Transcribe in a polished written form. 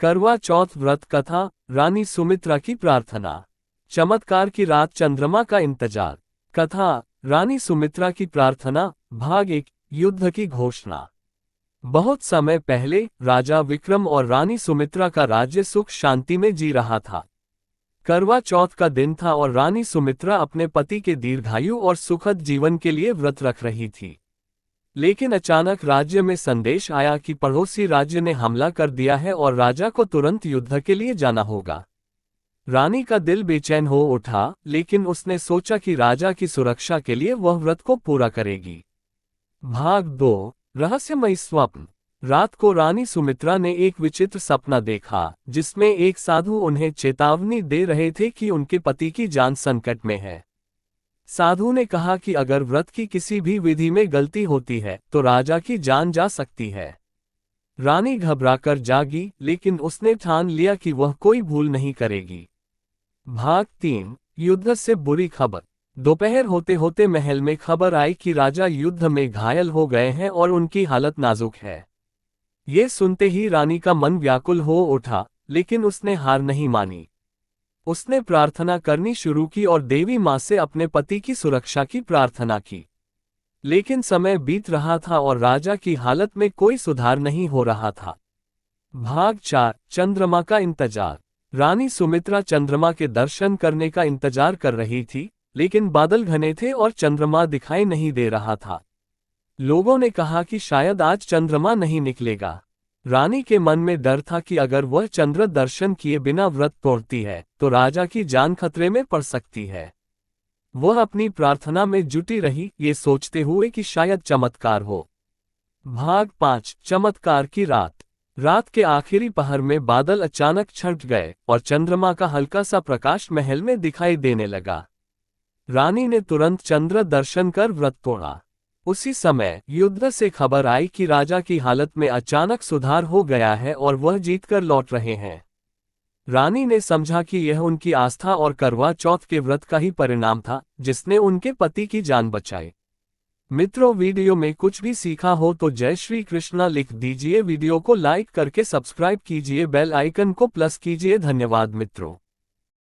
करवा चौथ व्रत कथा, रानी सुमित्रा की प्रार्थना। चमत्कार की रात, चंद्रमा का इंतजार। कथा, रानी सुमित्रा की प्रार्थना, भाग 1, युद्ध की घोषणा। बहुत समय पहले राजा विक्रम और रानी सुमित्रा का राज्य सुख शांति में जी रहा था। करवा चौथ का दिन था और रानी सुमित्रा अपने पति के दीर्घायु और सुखद जीवन के लिए व्रत रख रही थी। लेकिन अचानक राज्य में संदेश आया कि पड़ोसी राज्य ने हमला कर दिया है और राजा को तुरंत युद्ध के लिए जाना होगा। रानी का दिल बेचैन हो उठा, लेकिन उसने सोचा कि राजा की सुरक्षा के लिए वह व्रत को पूरा करेगी। भाग 2, रहस्यमयी स्वप्न। रात को रानी सुमित्रा ने एक विचित्र सपना देखा, जिसमें एक साधु उन्हें चेतावनी दे रहे थे कि उनके पति की जान संकट में है। साधु ने कहा कि अगर व्रत की किसी भी विधि में गलती होती है तो राजा की जान जा सकती है। रानी घबराकर जागी, लेकिन उसने ठान लिया कि वह कोई भूल नहीं करेगी। भाग 3, युद्ध से बुरी खबर। दोपहर होते होते महल में खबर आई कि राजा युद्ध में घायल हो गए हैं और उनकी हालत नाजुक है। ये सुनते ही रानी का मन व्याकुल हो उठा, लेकिन उसने हार नहीं मानी। उसने प्रार्थना करनी शुरू की और देवी मां से अपने पति की सुरक्षा की प्रार्थना की। लेकिन समय बीत रहा था और राजा की हालत में कोई सुधार नहीं हो रहा था। भाग 4, चंद्रमा का इंतजार। रानी सुमित्रा चंद्रमा के दर्शन करने का इंतजार कर रही थी, लेकिन बादल घने थे और चंद्रमा दिखाई नहीं दे रहा था। लोगों ने कहा कि शायद आज चंद्रमा नहीं निकलेगा। रानी के मन में डर था कि अगर वह चंद्र दर्शन किए बिना व्रत तोड़ती है तो राजा की जान खतरे में पड़ सकती है। वह अपनी प्रार्थना में जुटी रही, ये सोचते हुए कि शायद चमत्कार हो। भाग 5, चमत्कार की रात। रात के आखिरी पहर में बादल अचानक छंट गए और चंद्रमा का हल्का सा प्रकाश महल में दिखाई देने लगा। रानी ने तुरंत चंद्र दर्शन कर व्रत तोड़ा। उसी समय युद्ध से खबर आई कि राजा की हालत में अचानक सुधार हो गया है और वह जीतकर लौट रहे हैं। रानी ने समझा कि यह उनकी आस्था और करवा चौथ के व्रत का ही परिणाम था, जिसने उनके पति की जान बचाई। मित्रों, वीडियो में कुछ भी सीखा हो तो जय श्री कृष्णा लिख दीजिए। वीडियो को लाइक करके सब्सक्राइब कीजिए, बेल आइकन को प्लस कीजिए। धन्यवाद मित्रों।